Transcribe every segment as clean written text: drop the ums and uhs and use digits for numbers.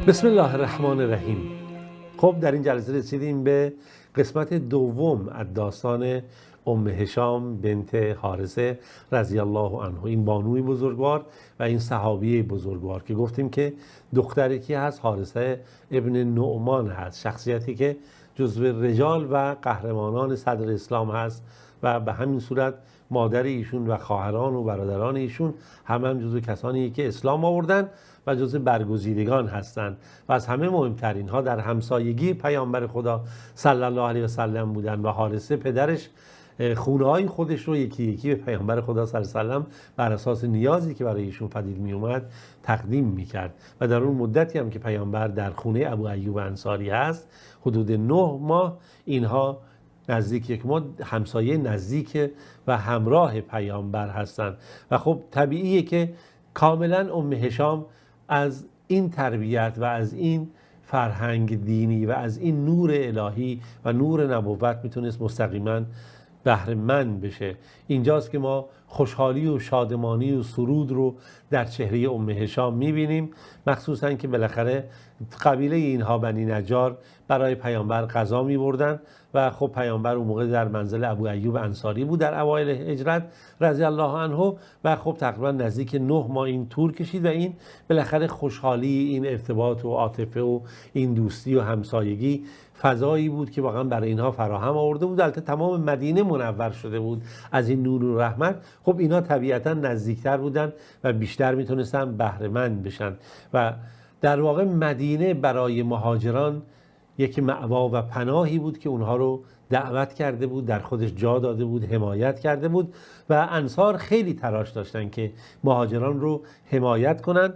بسم الله الرحمن الرحیم. خب در این جلسه رسیدیم به قسمت دوم از داستان ام هشام بنت حارثه رضی الله عنه، این بانوی بزرگوار و این صحابی بزرگوار که گفتیم که دختری کی هست؟ حارثه ابن نعمان هست، شخصیتی که جزو رجال و قهرمانان صدر اسلام هست و به همین صورت مادر ایشون و خواهران و برادران ایشون هم جزو کسانی که اسلام آوردن و جزو برگزیدگان هستند و از همه مهمتر اینها در همسایگی پیامبر خدا صلی الله علیه و سلم بودن و حارثه پدرش خونه‌های خودش رو یکی یکی به پیامبر خدا صلی الله علیه و سلم بر اساس نیازی که برای ایشون پدید می اومد تقدیم میکرد و در اون مدتی هم که پیامبر در خونه ابو ایوب انصاری هست حدود 9 ماه اینها نزدیک یک ماه همسایه نزدیک و همراه پیامبر هستند و خب طبیعیه که کاملا ام هشام از این تربیت و از این فرهنگ دینی و از این نور الهی و نور نبوت میتونست مستقیما بهره مند بشه. اینجاست که ما خوشحالی و شادمانی و سرود رو در چهره ام هشام میبینیم، مخصوصا که بالاخره قبیله اینها بنی نجار برای پیامبر غذا میبردن و خب پیامبر اون موقع در منزل ابو ایوب انصاری بود در اوایل هجرت رضی الله عنه و خب تقریبا نزدیک 9 ماه این طول کشید و این بالاخره خوشحالی، این ارتباط و عاطفه و این دوستی و همسایگی فضایی بود که واقعا برای اینها فراهم آورده بود. البته تمام مدینه منور شده بود از این نور و رحمت. خب اینا طبیعتا نزدیکتر بودن و بیشتر میتونستن بهره مند بشن و در واقع مدینه برای مهاجران یک مأوا و پناهی بود که اونها رو دعوت کرده بود، در خودش جا داده بود، حمایت کرده بود و انصار خیلی تلاش داشتن که مهاجران رو حمایت کنن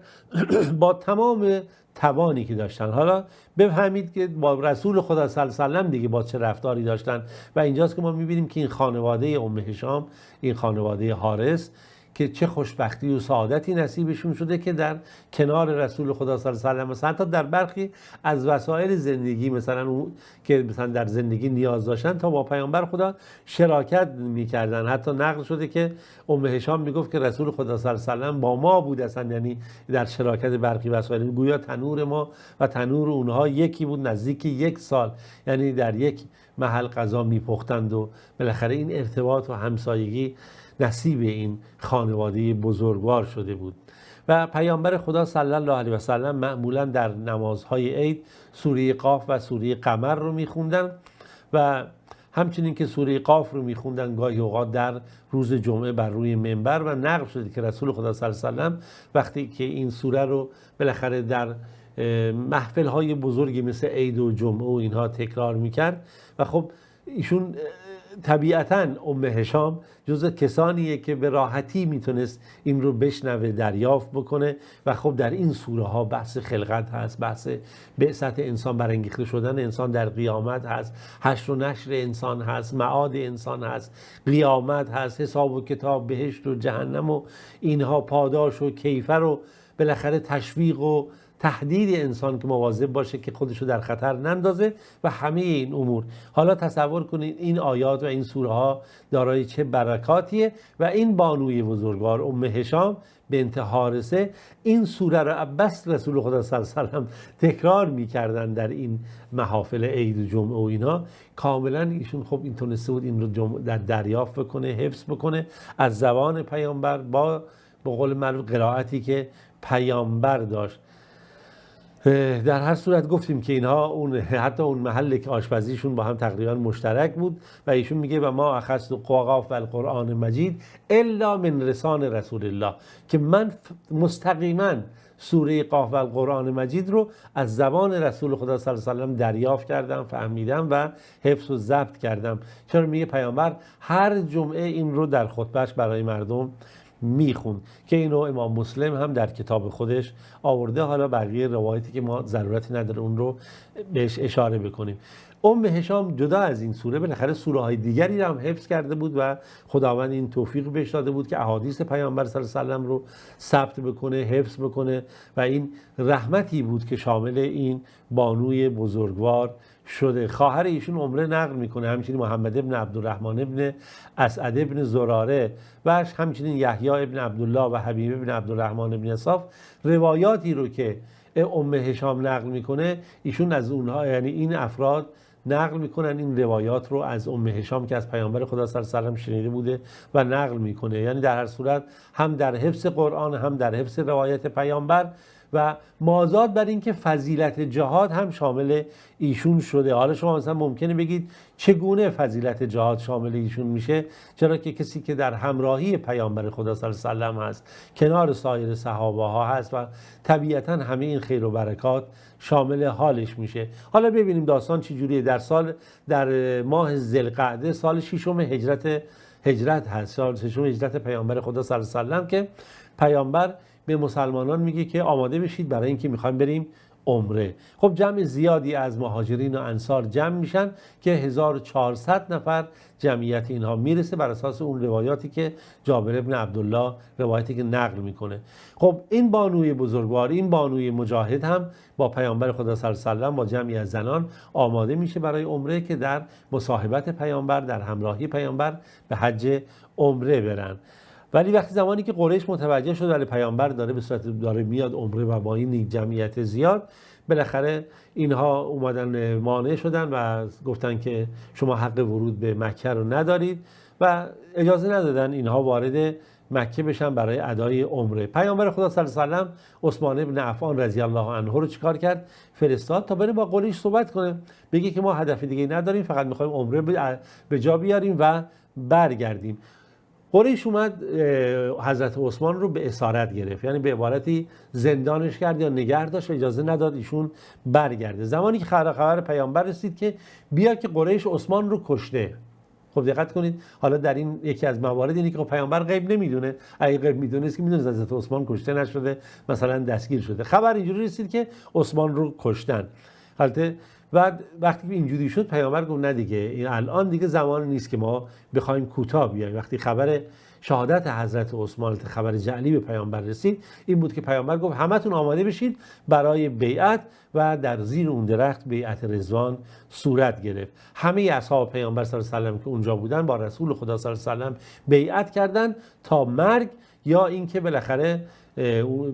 با تمام توانی که داشتن. حالا بفهمید که با رسول خدا صلی الله علیه و سلم دیگه با چه رفتاری داشتن و اینجاست که ما میبینیم که این خانواده ام هشام، این خانواده حارث که چه خوشبختی و سعادتی نصیبشون شده که در کنار رسول خدا صلی الله علیه و سلم حتی در برخی از وسایل زندگی مثلا اون که مثلا در زندگی نیاز داشتن تا با پیامبر خدا شراکت میکردن. حتی نقل شده که ام هشام میگفت که رسول خدا صلی الله علیه و سلم با ما بود اصلا، یعنی در شراکت برخی وسایل گویا تنور ما و تنور اونها یکی بود، نزدیک 1 سال یعنی در یک محل غذا میپختند و بالاخره این ارتباط و همسایگی نصیب این خانواده بزرگوار شده بود. و پیامبر خدا صلی الله علیه و سلم معمولا در نمازهای عید سوره قاف و سوره قمر رو میخوندن و همچنین که سوره قاف رو میخوندن گاهی اوقات در روز جمعه بر روی منبر و نقل شده که رسول خدا صلی الله علیه و سلم وقتی که این سوره رو بالاخره در محفل‌های بزرگی مثل عید و جمعه و اینها تکرار میکرد و خب ایشون طبیعتاً ام هشام جزو کسانیه که به راحتی میتونست این رو بشنوه، دریافت بکنه و خب در این سوره ها بحث خلقت هست، بحث بعثت انسان، برانگیخته شدن انسان در قیامت هست، حشر و نشر انسان هست، معاد انسان هست، قیامت هست، حساب و کتاب، بهشت و جهنم و اینها، پاداش و کیفر و بالاخره تشویق و تهدید انسان که مواظب باشه که خودشو در خطر نندازه و همه این امور. حالا تصور کنید این آیات و این سوره ها دارای چه برکاتیه و این بانوی بزرگوار ام هشام بنت حارثه این سوره رو بس رسول خدا صلی الله علیه و سلم تکرار میکردن در این محافل عید و جمعه و اینا. کاملا ایشون خب این تونسته بود این رو در دریافت بکنه، حفظ بکنه از زبان پیامبر با به قول معروف قرائتی که پیامبر داشت. در هر صورت گفتیم که اینها حتی اون محل که آشپزیشون با هم تقریبا مشترک بود و ایشون میگه و ما اخذت قاف و القرآن مجید الا من لسان رسول الله، که من مستقیما سوره قاف و القرآن مجید رو از زبان رسول خدا صلی الله علیه و سلم دریافت کردم، فهمیدم و حفظ و ضبط کردم. چرا؟ میگه پیامبر هر جمعه این رو در خطبهش برای مردم میخوند که اینو امام مسلم هم در کتاب خودش آورده. حالا بقیه روایتی که ما ضرورتی نداره اون رو بهش اشاره بکنیم. ام هشام جدا از این سوره بالاخره سوره های دیگری رو هم حفظ کرده بود و خداوند این توفیق بهش داده بود که احادیث پیامبر صلی الله علیه و سلم رو ثبت بکنه، حفظ بکنه و این رحمتی بود که شامل این بانوی بزرگوار شده. خواهر ایشون عمره نقل میکنه، همچنین محمد ابن عبدالرحمن ابن اسعد ابن زراره و همچنین یحیی ابن عبدالله و حبیب ابن عبدالرحمن ابن اصاف روایاتی رو که ام هشام نقل میکنه، ایشون از اونها، یعنی این افراد نقل میکنن این روایات رو از ام هشام که از پیامبر خدا صلی الله علیه و شنیده بوده و نقل میکنه. یعنی در هر صورت هم در حفظ قرآن، هم در حفظ روایت پیامبر و مازاد بر این که فضیلت جهاد هم شامل ایشون شده. حالا شما مثلا ممکنه بگید چگونه فضیلت جهاد شامل ایشون میشه؟ چرا که کسی که در همراهی پیامبر خدا صلی الله علیه و هست، کنار سایر صحابه ها هست و طبیعتا همه این خیر و برکات شامل حالش میشه. حالا ببینیم داستان چه جوریه. در ماه ذوالقعده سال 6 هجرت هست، سال 6 هجرت پیامبر خدا صلی الله علیه و که پیامبر به مسلمانان میگه که آماده بشید برای اینکه میخوایم بریم عمره. خب جمع زیادی از مهاجرین و انصار جمع میشن که 1400 نفر جمعیت اینها میرسه بر اساس اون روایاتی که جابر ابن عبدالله روایتی که نقل میکنه. خب این بانوی بزرگوار، این بانوی مجاهد هم با پیامبر خدا صلی الله علیه و با جمعی از زنان آماده میشه برای عمره که در مصاحبت پیامبر، در همراهی پیامبر به حج عمره برن. ولی وقتی زمانی که قریش متوجه شد ولی پیامبر داره میاد عمره و با این جمعیت زیاد، بالاخره اینها اومدن مانع شدن و گفتن که شما حق ورود به مکه رو ندارید و اجازه ندادن اینها وارد مکه بشن برای ادای عمره. پیامبر خدا صلی الله علیه و آله عثمان بن عفان رضی الله عنه رو چیکار کرد؟ فرستاد تا بره با قریش صحبت کنه، بگه که ما هدف دیگه نداریم، فقط می‌خوایم عمره به جا بیاریم و برگردیم. قریش اومد حضرت عثمان رو به اسارت گرفت، یعنی به عبارتی زندانش کرد یا نگه داشت و اجازه نداد ایشون برگرده. زمانی که خبر پیامبر رسید که بیا که قریش عثمان رو کشته. خب دقت کنید، حالا در این یکی از موارد اینه که پیامبر غیب نمیدونه. اگه غیب میدونست که میدونه حضرت عثمان کشته نشده، مثلا دستگیر شده. خبر اینجوری رسید که عثمان رو کشتن. البته و وقتی که اینجوری شد پیامبر گفت نه دیگه، این الان دیگه زمان نیست که ما بخوایم کوتاه بیایم. وقتی خبر شهادت حضرت عثمان، خبر جعلی به پیامبر رسید، این بود که پیامبر گفت همتون آماده بشید برای بیعت و در زیر اون درخت بیعت رضوان صورت گرفت. همه اصحاب پیامبر صلی الله علیه و آله که اونجا بودن با رسول خدا صلی الله علیه و آله بیعت کردن تا مرگ یا اینکه بالاخره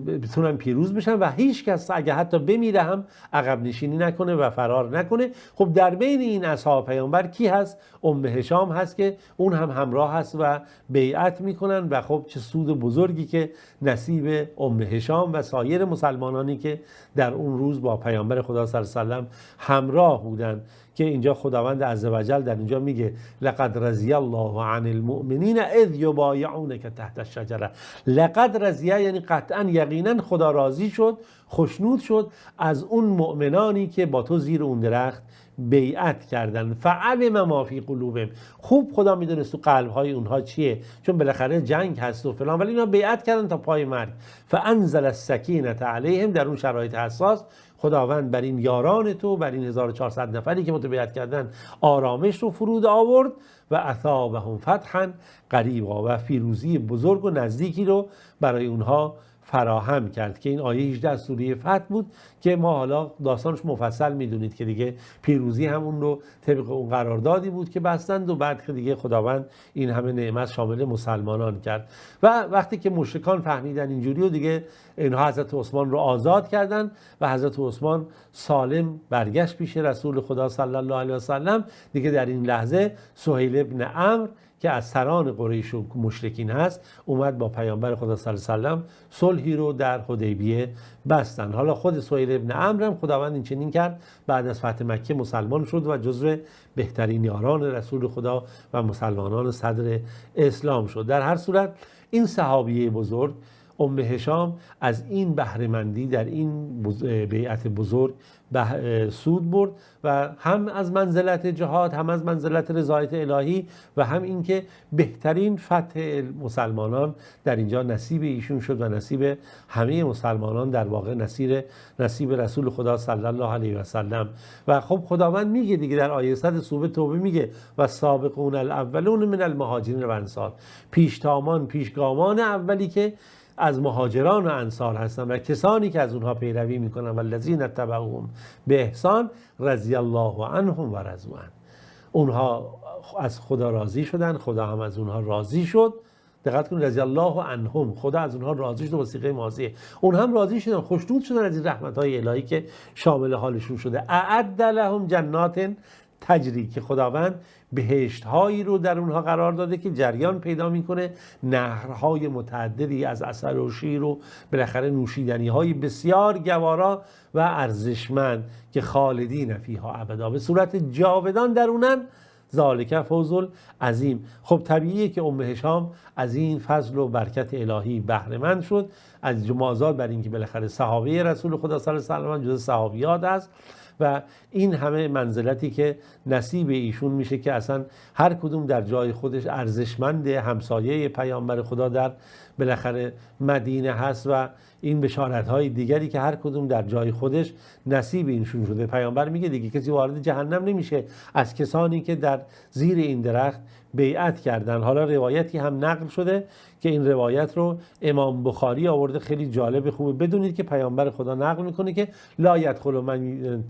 بتونن پیروز بشن و هیچ کس اگه حتی بمیره هم عقب نشینی نکنه و فرار نکنه. خب در بین این اصحاب پیامبر کی هست؟ ام هشام هست که اون هم همراه هست و بیعت میکنن و خب چه سود بزرگی که نصیب ام هشام و سایر مسلمانانی که در اون روز با پیامبر خدا صلی الله علیه و آله همراه بودن. که اینجا خداوند عزوجل در اینجا میگه لقد رضی الله عن المؤمنین اذ یبایعونک تحت الشجره. لقد رضی یعنی قطعا یقینا خدا راضی شد، خوشنود شد از اون مؤمنانی که با تو زیر اون درخت بیعت کردن. فعلم ما فی قلوبهم، خوب خدا میدونست تو قلب‌های اونها چیه، چون بالاخره جنگ هست و فلان، ولی اینا بیعت کردن تا پای مرگ. فانزل السکینه علیهم، در اون شرایط حساس خداوند بر این یاران تو، بر این 1400 نفری که متبیعت کردن آرامش رو فرود آورد و اثابهم فتحا قریبا، و پیروزی بزرگ و نزدیکی رو برای اونها فراهم کرد که این آیه 18 از سوره فتح بود که ما حالا داستانش مفصل میدونید که دیگه پیروزی هم اون رو طبق اون قراردادی بود که بستند و بعد که دیگه خداوند این همه نعمت شامل مسلمانان کرد. و وقتی که مشرکان فهمیدن اینجوری و دیگه اینها حضرت عثمان رو آزاد کردن و حضرت عثمان سالم برگشت پیش رسول خدا صلی الله علیه و سلم، دیگه در این لحظه سهیل ابن عمرو که از سران قریش و مشرکین هست اومد با پیامبر خدا صلی الله علیه و سلم صلحی رو در حدیبیه بستن. حالا خود سهیل ابن عمرو هم خداوند این چنین کرد، بعد از فتح مکه مسلمان شد و جزو بهترین یاران رسول خدا و مسلمانان صدر اسلام شد. در هر صورت این صحابیه بزرگ ام هشام از این بهره‌مندی در این بیعت بزرگ سود برد و هم از منزلت جهاد، هم از منزلت رضایت الهی و هم اینکه بهترین فتح مسلمانان در اینجا نصیب ایشون شد و نصیب همه مسلمانان، در واقع نصیب رسول خدا صلی الله علیه و سلم. و خب خداوند میگه دیگه در آیه 100 سوره توبه میگه و سابقون الاولون من المهاجرین و انصار، پیشگامان اولی که از مهاجران و انصار هستن و کسانی که از اونها پیروی میکنن و الذین اتبعوهم به احسان رضی الله عنهم و رضوا عنه، اونها از خدا راضی شدن، خدا هم از اونها راضی شد دقت کنید رضی الله عنهم، خدا از اونها راضی شده با صیغه ماضیه، اونها هم راضی شدن، خوشنود شدن از این رحمت‌های الهی که شامل حالشون شده. اعد لهم جنات تجری، که خداوند بهشت هایی رو در اونها قرار داده که جریان پیدا میکنه، نهرهای متعددی از عسل و شیر و بالاخره نوشیدنی های بسیار گوارا و ارزشمند که خالدین فیها ابدا، به صورت جاودان درونن. ذالک فوز عظیم. خب طبیعیه که ام هشام از این فضل و برکت الهی بهره مند شد، از جمازات بر اینکه بالاخره صحابه رسول خدا صلی الله علیه و آله جز صحابیات است و این همه منزلتی که نصیب ایشون میشه که اصلا هر کدوم در جای خودش ارزشمند، همسایه پیامبر خدا در بالاخره مدینه هست و این بشارت‌های دیگری که هر کدوم در جای خودش نصیب اینشون شده. پیامبر میگه دیگه کسی وارد جهنم نمیشه از کسانی که در زیر این درخت بیعت کردن. حالا روایتی هم نقل شده که این روایت رو امام بخاری آورده، خیلی جالب خوبه. بدونید که پیامبر خدا نقل میکنه که لا یدخل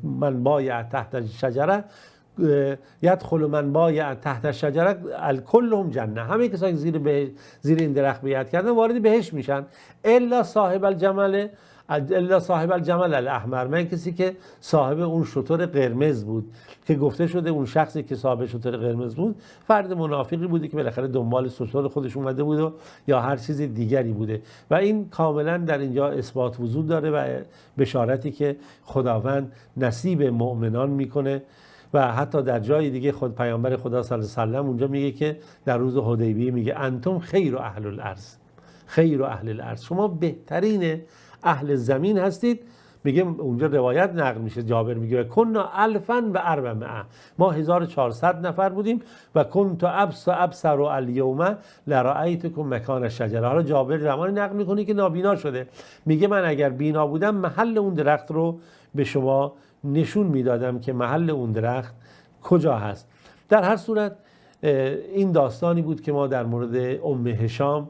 من بایع تحت الشجره، یدخل من بایع تحت الشجره الکلهم جنه، همه کسایی که زیر این درخت بیعت کردن وارد بهشت میشن الا صاحب الجمل الاحمر، من کسی که صاحب اون شتر قرمز بود، که گفته شده اون شخصی که صاحب شتر قرمز بود فرد منافقی بوده که بالاخره دنبال شتر خودش اومده بود و یا هر چیز دیگری بوده و این کاملا در اینجا اثبات وجود داره و بشارتی که خداوند نصیب مؤمنان میکنه. و حتی در جای دیگه خود پیامبر خدا صلی الله علیه و آله اونجا میگه که در روز حدیبیه میگه انتم خیر اهل الارض، خیر اهل الارض، شما بهترین اهل زمین هستید. میگه اونجا روایت نقل میشه، جابر میگه کنا الفا و 400، ما 1400 نفر بودیم و کنت ابصر الیوم لرأیتکم مکان الشجره. حالا جابر زمانی نقل میکنه که نابینا شده، میگه من اگر بینا بودم محل اون درخت رو به شما نشون میدادم که محل اون درخت کجا هست. در هر صورت این داستانی بود که ما در مورد ام هشام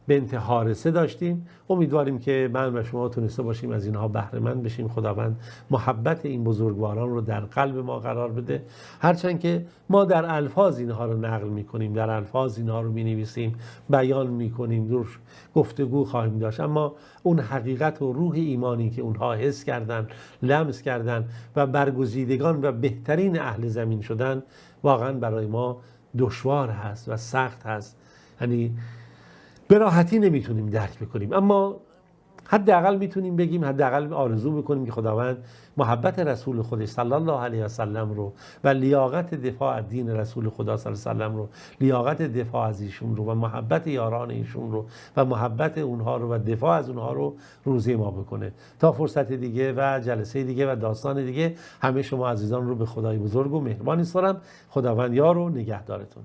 بنت حارثه داشتیم. امیدواریم که من و شما تونسته باشیم از اینها بهره مند بشیم. خداوند محبت این بزرگواران رو در قلب ما قرار بده، هرچند که ما در الفاظ اینها رو نقل میکنیم، در الفاظ اینها رو مینویسیم، بیان میکنیم، روش گفتگو خواهیم داشت، اما اون حقیقت و روح ایمانی که اونها حس کردن، لمس کردن و برگزیدگان و بهترین اهل زمین شدن واقعا برای ما دشوار هست و سخت هست. یعنی به راحتی نمیتونیم درک بکنیم، اما حداقل میتونیم بگیم، حداقل آرزو بکنیم که خداوند محبت رسول خودش صلی الله علیه و سلم رو و لیاقت دفاع از دین رسول خدا صلی الله علیه و سلم رو، لیاقت دفاع از ایشون رو و محبت یاران ایشون رو و محبت اونها رو و دفاع از اونها رو روزی ما بکنه. تا فرصت دیگه و جلسه دیگه و داستان دیگه همه شما عزیزان رو به خدای بزرگ و مهربان می‌سپارم. خداوند یار و نگهدارتون.